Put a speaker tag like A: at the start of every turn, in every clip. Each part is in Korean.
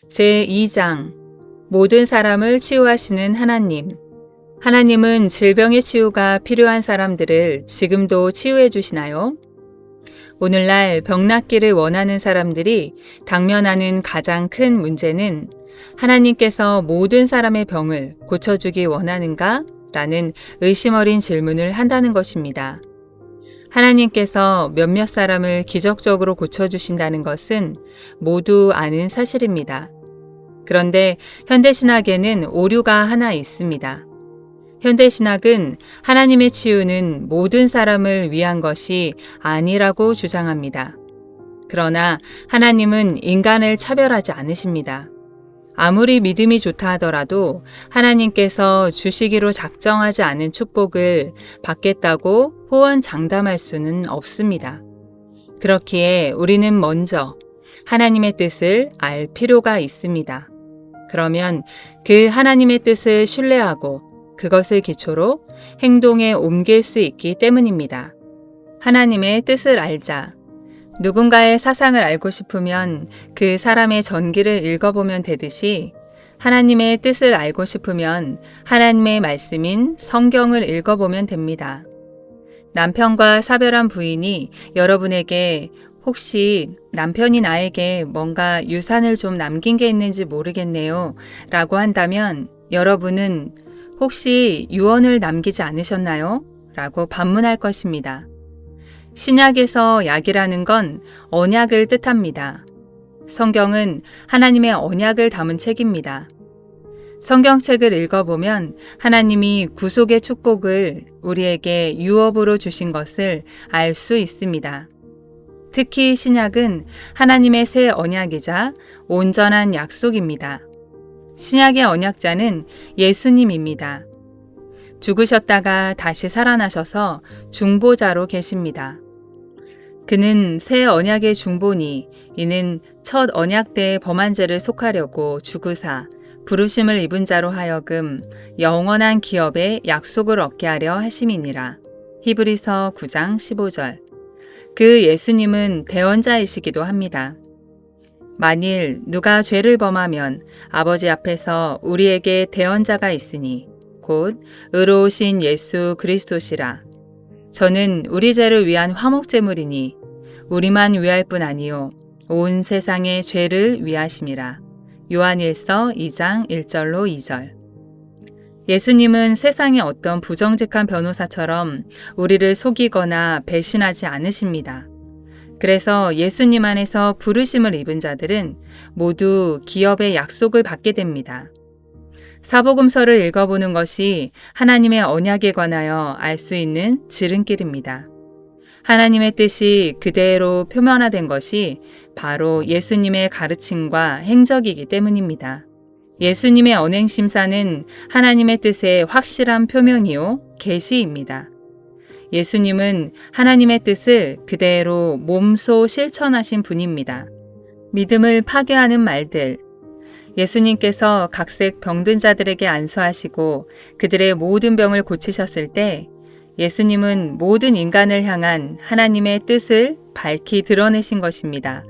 A: 제2장 모든 사람을 치유하시는 하나님. 하나님은 질병의 치유가 필요한 사람들을 지금도 치유해 주시나요? 오늘날 병 낫기를 원하는 사람들이 당면하는 가장 큰 문제는 하나님께서 모든 사람의 병을 고쳐주기 원하는가? 라는 의심 어린 질문을 한다는 것입니다. 하나님께서 몇몇 사람을 기적적으로 고쳐주신다는 것은 모두 아는 사실입니다. 그런데 현대신학에는 오류가 하나 있습니다. 현대신학은 하나님의 치유는 모든 사람을 위한 것이 아니라고 주장합니다. 그러나 하나님은 인간을 차별하지 않으십니다. 아무리 믿음이 좋다 하더라도 하나님께서 주시기로 작정하지 않은 축복을 받겠다고 호언장담할 수는 없습니다. 그렇기에 우리는 먼저 하나님의 뜻을 알 필요가 있습니다. 그러면 그 하나님의 뜻을 신뢰하고 그것을 기초로 행동에 옮길 수 있기 때문입니다. 하나님의 뜻을 알자. 누군가의 사상을 알고 싶으면 그 사람의 전기를 읽어보면 되듯이 하나님의 뜻을 알고 싶으면 하나님의 말씀인 성경을 읽어보면 됩니다. 남편과 사별한 부인이 여러분에게 혹시 남편이 나에게 뭔가 유산을 좀 남긴 게 있는지 모르겠네요 라고 한다면 여러분은 혹시 유언을 남기지 않으셨나요? 라고 반문할 것입니다. 신약에서 약이라는 건 언약을 뜻합니다. 성경은 하나님의 언약을 담은 책입니다. 성경책을 읽어보면 하나님이 구속의 축복을 우리에게 유업으로 주신 것을 알 수 있습니다. 특히 신약은 하나님의 새 언약이자 온전한 약속입니다. 신약의 언약자는 예수님입니다. 죽으셨다가 다시 살아나셔서 중보자로 계십니다. 그는 새 언약의 중보니 이는 첫 언약 때의 범한 죄를 속하려고 죽으사 부르심을 입은 자로 하여금 영원한 기업의 약속을 얻게 하려 하심이니라. 히브리서 9장 15절. 그 예수님은 대언자이시기도 합니다. 만일 누가 죄를 범하면 아버지 앞에서 우리에게 대언자가 있으니 곧 의로우신 예수 그리스도시라. 저는 우리 죄를 위한 화목제물이니 우리만 위할 뿐 아니요 온 세상의 죄를 위하심이라. 요한일서 2장 1절로 2절. 예수님은 세상의 어떤 부정직한 변호사처럼 우리를 속이거나 배신하지 않으십니다. 그래서 예수님 안에서 부르심을 입은 자들은 모두 기업의 약속을 받게 됩니다. 사복음서를 읽어보는 것이 하나님의 언약에 관하여 알 수 있는 지름길입니다. 하나님의 뜻이 그대로 표면화된 것이 바로 예수님의 가르침과 행적이기 때문입니다. 예수님의 언행심사는 하나님의 뜻의 확실한 표명이요, 계시입니다. 예수님은 하나님의 뜻을 그대로 몸소 실천하신 분입니다. 믿음을 파괴하는 말들. 예수님께서 각색 병든 자들에게 안수하시고 그들의 모든 병을 고치셨을 때 예수님은 모든 인간을 향한 하나님의 뜻을 밝히 드러내신 것입니다.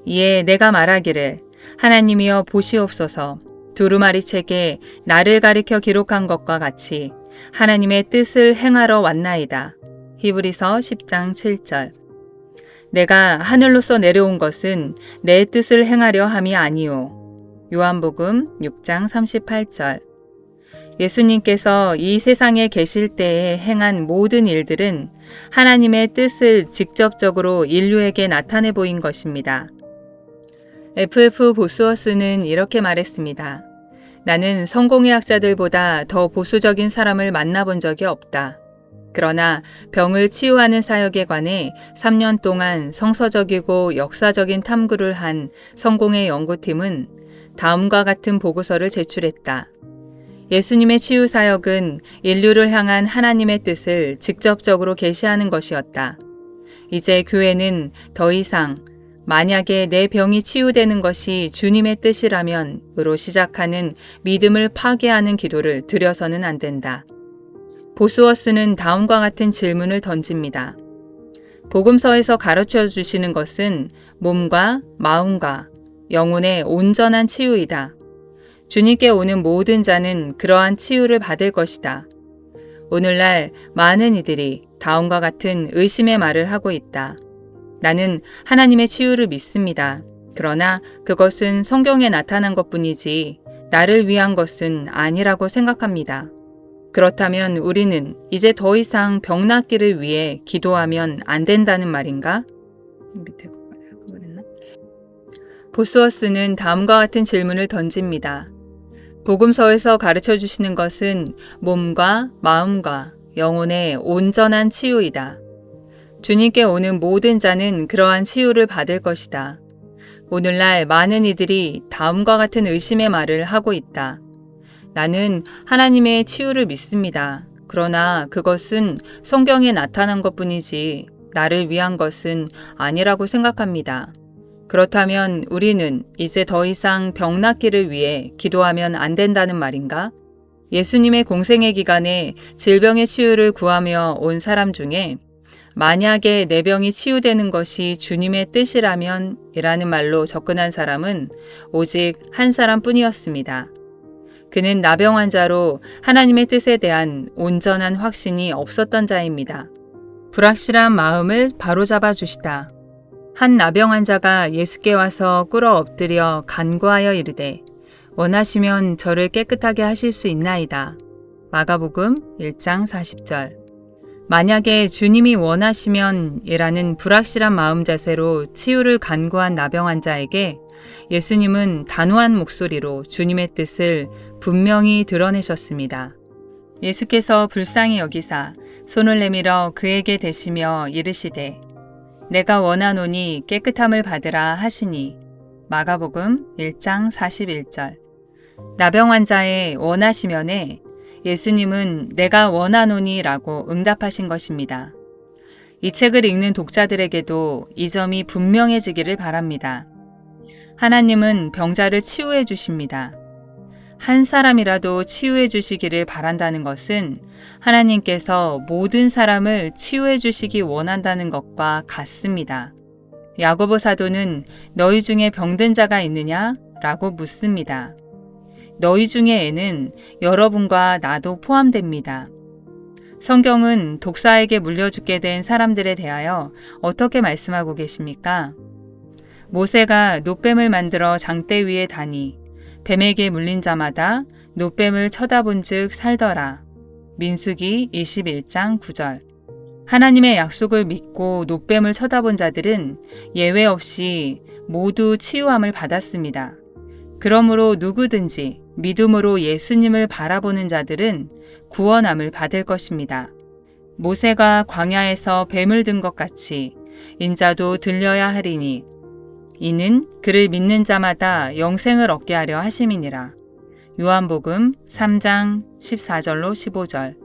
A: 이에 내가 말하기를 하나님이여 보시옵소서 두루마리 책에 나를 가리켜 기록한 것과 같이 하나님의 뜻을 행하러 왔나이다. 히브리서 10장 7절. 내가 하늘로서 내려온 것은 내 뜻을 행하려 함이 아니요. 요한복음 6장 38절. 예수님께서 이 세상에 계실 때에 행한 모든 일들은 하나님의 뜻을 직접적으로 인류에게 나타내 보인 것입니다. F.F. 보스워스는 이렇게 말했습니다. 나는 성공의 학자들보다 더 보수적인 사람을 만나본 적이 없다. 그러나 병을 치유하는 사역에 관해 3년 동안 성서적이고 역사적인 탐구를 한 성공의 연구팀은 다음과 같은 보고서를 제출했다. 예수님의 치유 사역은 인류를 향한 하나님의 뜻을 직접적으로 계시하는 것이었다. 이제 교회는 더 이상 만약에 내 병이 치유되는 것이 주님의 뜻이라면 으로 시작하는 믿음을 파괴하는 기도를 드려서는 안 된다. 보스워스는 다음과 같은 질문을 던집니다. 복음서에서 가르쳐 주시는 것은 몸과 마음과 영혼의 온전한 치유이다. 주님께 오는 모든 자는 그러한 치유를 받을 것이다. 오늘날 많은 이들이 다음과 같은 의심의 말을 하고 있다. 나는 하나님의 치유를 믿습니다. 그러나 그것은 성경에 나타난 것뿐이지 나를 위한 것은 아니라고 생각합니다. 그렇다면 우리는 이제 더 이상 병 낫기를 위해 기도하면 안 된다는 말인가? 보스워스는 다음과 같은 질문을 던집니다. 복음서에서 가르쳐 주시는 것은 몸과 마음과 영혼의 온전한 치유이다. 주님께 오는 모든 자는 그러한 치유를 받을 것이다. 오늘날 많은 이들이 다음과 같은 의심의 말을 하고 있다. 나는 하나님의 치유를 믿습니다. 그러나 그것은 성경에 나타난 것뿐이지 나를 위한 것은 아니라고 생각합니다. 그렇다면 우리는 이제 더 이상 병 낫기를 위해 기도하면 안 된다는 말인가? 예수님의 공생애 기간에 질병의 치유를 구하며 온 사람 중에 만약에 내 병이 치유되는 것이 주님의 뜻이라면 이라는 말로 접근한 사람은 오직 한 사람뿐이었습니다. 그는 나병 환자로 하나님의 뜻에 대한 온전한 확신이 없었던 자입니다. 불확실한 마음을 바로잡아 주시다. 한 나병 환자가 예수께 와서 꿇어 엎드려 간구하여 이르되 원하시면 저를 깨끗하게 하실 수 있나이다. 마가복음 1장 40절. 만약에 주님이 원하시면 이라는 불확실한 마음 자세로 치유를 간구한 나병 환자에게 예수님은 단호한 목소리로 주님의 뜻을 분명히 드러내셨습니다. 예수께서 불쌍히 여기사 손을 내밀어 그에게 대시며 이르시되 내가 원하노니 깨끗함을 받으라 하시니 마가복음 1장 41절. 나병 환자의 원하시면에 예수님은 내가 원하노니 라고 응답하신 것입니다. 이 책을 읽는 독자들에게도 이 점이 분명해지기를 바랍니다. 하나님은 병자를 치유해 주십니다. 한 사람이라도 치유해 주시기를 바란다는 것은 하나님께서 모든 사람을 치유해 주시기 원한다는 것과 같습니다. 야고보 사도는 너희 중에 병든 자가 있느냐? 라고 묻습니다. 너희 중에에는 여러분과 나도 포함됩니다. 성경은 독사에게 물려 죽게 된 사람들에 대하여 어떻게 말씀하고 계십니까? 모세가 놋뱀을 만들어 장대 위에 다니 뱀에게 물린 자마다 놋뱀을 쳐다본 즉 살더라. 민수기 21장 9절. 하나님의 약속을 믿고 놋뱀을 쳐다본 자들은 예외 없이 모두 치유함을 받았습니다. 그러므로 누구든지 믿음으로 예수님을 바라보는 자들은 구원함을 받을 것입니다. 모세가 광야에서 뱀을 든 것 같이 인자도 들려야 하리니 이는 그를 믿는 자마다 영생을 얻게 하려 하심이니라. 요한복음 3장 14절로 15절.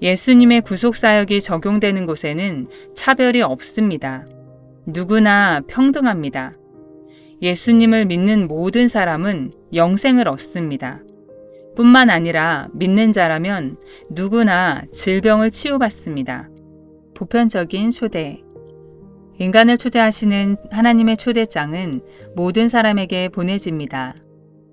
A: 예수님의 구속사역이 적용되는 곳에는 차별이 없습니다. 누구나 평등합니다. 예수님을 믿는 모든 사람은 영생을 얻습니다. 뿐만 아니라 믿는 자라면 누구나 질병을 치유받습니다. 보편적인 초대. 인간을 초대하시는 하나님의 초대장은 모든 사람에게 보내집니다.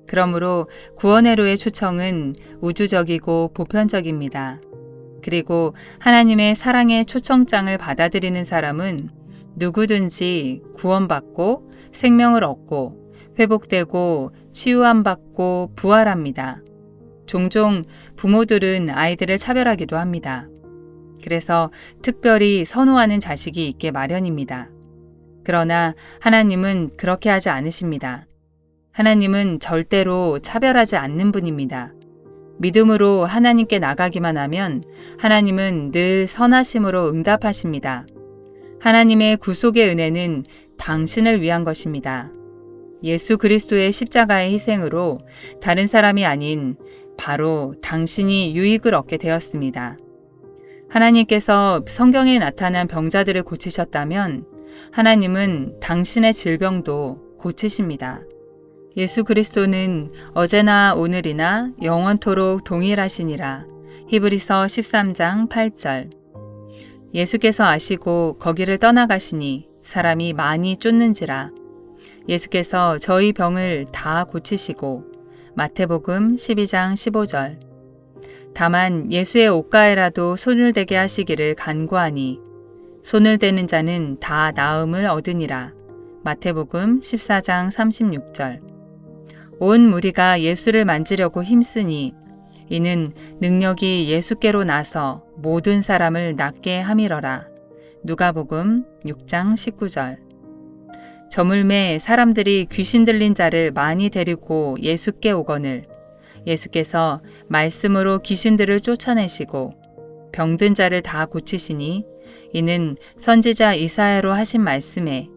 A: 그러므로 구원회로의 초청은 우주적이고 보편적입니다. 그리고 하나님의 사랑의 초청장을 받아들이는 사람은 누구든지 구원받고 생명을 얻고 회복되고 치유함받고 부활합니다. 종종 부모들은 아이들을 차별하기도 합니다. 그래서 특별히 선호하는 자식이 있게 마련입니다. 그러나 하나님은 그렇게 하지 않으십니다. 하나님은 절대로 차별하지 않는 분입니다. 믿음으로 하나님께 나가기만 하면 하나님은 늘 선하심으로 응답하십니다. 하나님의 구속의 은혜는 당신을 위한 것입니다. 예수 그리스도의 십자가의 희생으로 다른 사람이 아닌 바로 당신이 유익을 얻게 되었습니다. 하나님께서 성경에 나타난 병자들을 고치셨다면 하나님은 당신의 질병도 고치십니다. 예수 그리스도는 어제나 오늘이나 영원토록 동일하시니라. 히브리서 13장 8절. 예수께서 아시고 거기를 떠나가시니 사람이 많이 쫓는지라. 예수께서 저희 병을 다 고치시고 마태복음 12장 15절 다만 예수의 옷가에라도 손을 대게 하시기를 간구하니 손을 대는 자는 다 나음을 얻으니라. 마태복음 14장 36절 온 무리가 예수를 만지려고 힘쓰니 이는 능력이 예수께로 나서 모든 사람을 낫게 함이러라. 누가복음 6장 19절 저물매 사람들이 귀신 들린 자를 많이 데리고 예수께 오거늘 예수께서 말씀으로 귀신들을 쫓아내시고 병든 자를 다 고치시니 이는 선지자 이사야로 하신 말씀에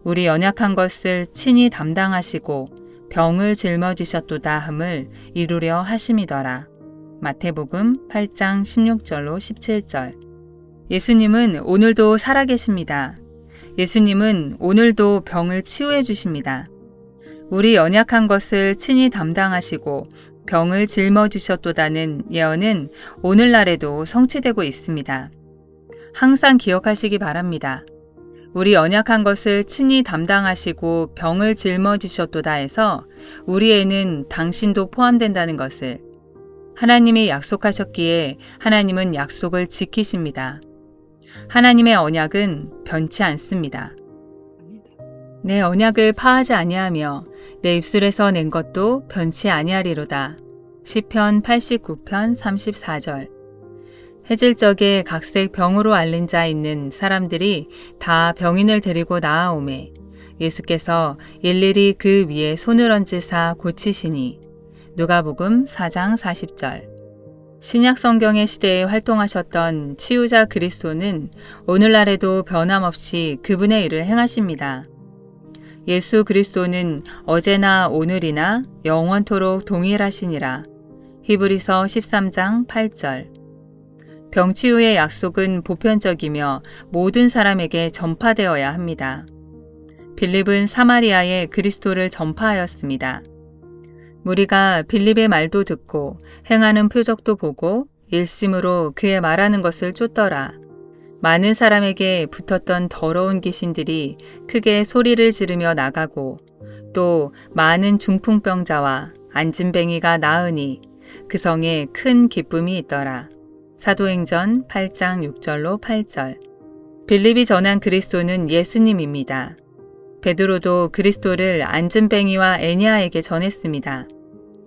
A: 우리 연약한 것을 친히 담당하시고 병을 짊어지셨도다 함을 이루려 하심이더라. 마태복음 8장 16절로 17절 예수님은 오늘도 살아계십니다. 예수님은 오늘도 병을 치유해 주십니다. 우리 연약한 것을 친히 담당하시고 병을 짊어지셨도다는 예언은 오늘날에도 성취되고 있습니다. 항상 기억하시기 바랍니다. 우리 연약한 것을 친히 담당하시고 병을 짊어지셨도다 해서 우리에는 당신도 포함된다는 것을 하나님이 약속하셨기에 하나님은 약속을 지키십니다. 하나님의 언약은 변치 않습니다. 내 언약을 파하지 아니하며 내 입술에서 낸 것도 변치 아니하리로다. 시편 89편 34절 해질 적에 각색 병으로 앓는 자 있는 사람들이 다 병인을 데리고 나아오매 예수께서 일일이 그 위에 손을 얹으사 고치시니 누가복음 4장 40절 신약 성경의 시대에 활동하셨던 치유자 그리스도는 오늘날에도 변함없이 그분의 일을 행하십니다. 예수 그리스도는 어제나 오늘이나 영원토록 동일하시니라. 히브리서 13장 8절 병치유의 약속은 보편적이며 모든 사람에게 전파되어야 합니다. 빌립은 사마리아에 그리스도를 전파하였습니다. 무리가 빌립의 말도 듣고 행하는 표적도 보고 일심으로 그의 말하는 것을 쫓더라. 많은 사람에게 붙었던 더러운 귀신들이 크게 소리를 지르며 나가고 또 많은 중풍병자와 안진뱅이가 나으니 그 성에 큰 기쁨이 있더라. 사도행전 8장 6절로 8절 빌립이 전한 그리스도는 예수님입니다. 베드로도 그리스도를 안진뱅이와 애니아에게 전했습니다.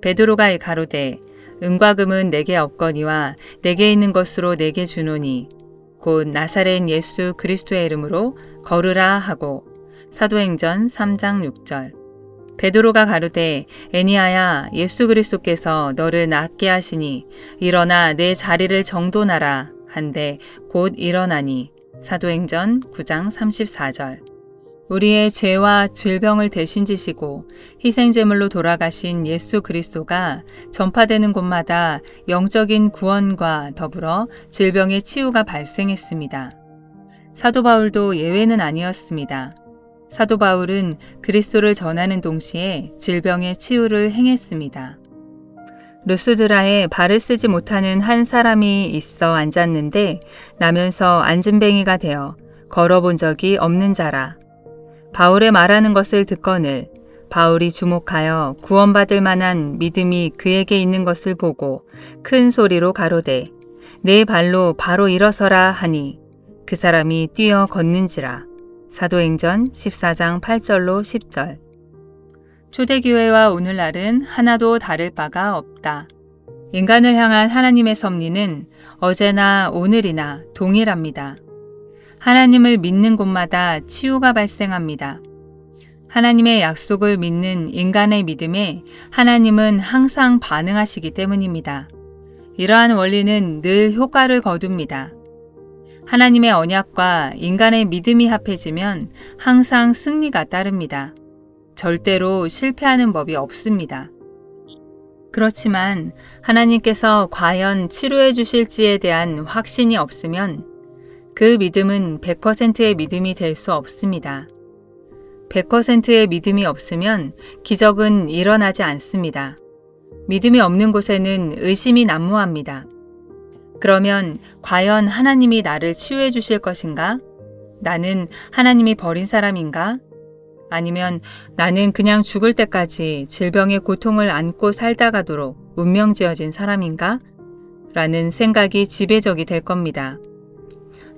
A: 베드로가 가로되 은과 금은 내게 없거니와 내게 있는 것으로 내게 주노니 곧 나사렛 예수 그리스도의 이름으로 걸으라 하고 사도행전 3장 6절 베드로가 가로되 애니아야 예수 그리스도께서 너를 낫게 하시니 일어나 내 자리를 정돈하라 한데 곧 일어나니 사도행전 9장 34절 우리의 죄와 질병을 대신 지시고 희생제물로 돌아가신 예수 그리스도가 전파되는 곳마다 영적인 구원과 더불어 질병의 치유가 발생했습니다. 사도 바울도 예외는 아니었습니다. 사도 바울은 그리스도를 전하는 동시에 질병의 치유를 행했습니다. 루스드라에 발을 쓰지 못하는 한 사람이 있어 앉았는데 나면서 안진뱅이가 되어 걸어본 적이 없는 자라. 바울의 말하는 것을 듣거늘 바울이 주목하여 구원받을 만한 믿음이 그에게 있는 것을 보고 큰 소리로 가로되 내 발로 바로 일어서라 하니 그 사람이 뛰어 걷는지라. 사도행전 14장 8절로 10절 초대교회와 오늘날은 하나도 다를 바가 없다. 인간을 향한 하나님의 섭리는 어제나 오늘이나 동일합니다. 하나님을 믿는 곳마다 치유가 발생합니다. 하나님의 약속을 믿는 인간의 믿음에 하나님은 항상 반응하시기 때문입니다. 이러한 원리는 늘 효과를 거둡니다. 하나님의 언약과 인간의 믿음이 합해지면 항상 승리가 따릅니다. 절대로 실패하는 법이 없습니다. 그렇지만 하나님께서 과연 치료해 주실지에 대한 확신이 없으면 그 믿음은 100%의 믿음이 될 수 없습니다. 100%의 믿음이 없으면 기적은 일어나지 않습니다. 믿음이 없는 곳에는 의심이 난무합니다. 그러면 과연 하나님이 나를 치유해 주실 것인가? 나는 하나님이 버린 사람인가? 아니면 나는 그냥 죽을 때까지 질병의 고통을 안고 살다 가도록 운명 지어진 사람인가? 라는 생각이 지배적이 될 겁니다.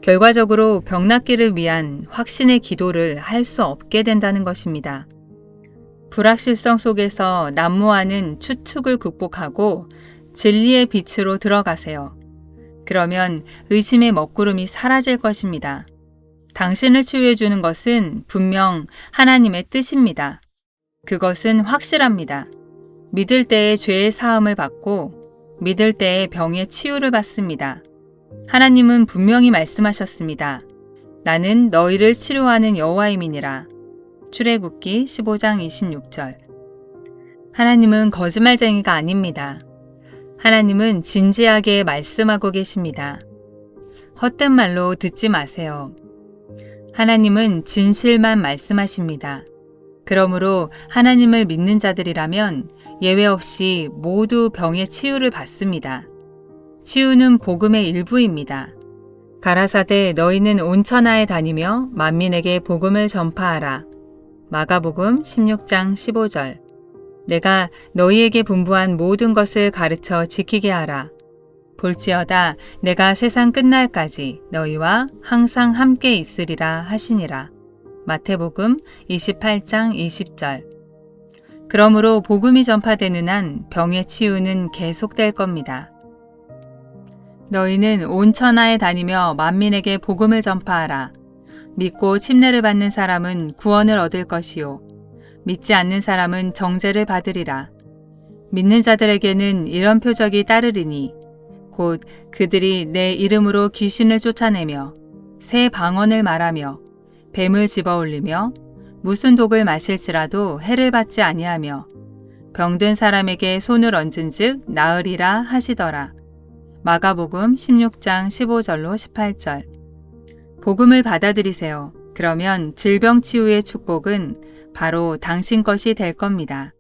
A: 결과적으로 병 낫기를 위한 확신의 기도를 할 수 없게 된다는 것입니다. 불확실성 속에서 난무하는 추측을 극복하고 진리의 빛으로 들어가세요. 그러면 의심의 먹구름이 사라질 것입니다. 당신을 치유해 주는 것은 분명 하나님의 뜻입니다. 그것은 확실합니다. 믿을 때에 죄의 사함을 받고 믿을 때에 병의 치유를 받습니다. 하나님은 분명히 말씀하셨습니다. 나는 너희를 치료하는 여호와임이니라. 출애굽기 15장 26절. 하나님은 거짓말쟁이가 아닙니다. 하나님은 진지하게 말씀하고 계십니다. 헛된 말로 듣지 마세요. 하나님은 진실만 말씀하십니다. 그러므로 하나님을 믿는 자들이라면 예외 없이 모두 병의 치유를 받습니다. 치유는 복음의 일부입니다. 가라사대 너희는 온 천하에 다니며 만민에게 복음을 전파하라. 마가복음 16장 15절. 내가 너희에게 분부한 모든 것을 가르쳐 지키게 하라. 볼지어다 내가 세상 끝날까지 너희와 항상 함께 있으리라 하시니라. 마태복음 28장 20절. 그러므로 복음이 전파되는 한 병의 치유는 계속될 겁니다. 너희는 온 천하에 다니며 만민에게 복음을 전파하라. 믿고 침례를 받는 사람은 구원을 얻을 것이요 믿지 않는 사람은 정죄를 받으리라. 믿는 자들에게는 이런 표적이 따르리니 곧 그들이 내 이름으로 귀신을 쫓아내며 새 방언을 말하며 뱀을 집어올리며 무슨 독을 마실지라도 해를 받지 아니하며 병든 사람에게 손을 얹은즉 나으리라 하시더라. 마가복음 16장 15절로 18절. 복음을 받아들이세요. 그러면 질병 치유의 축복은 바로 당신 것이 될 겁니다.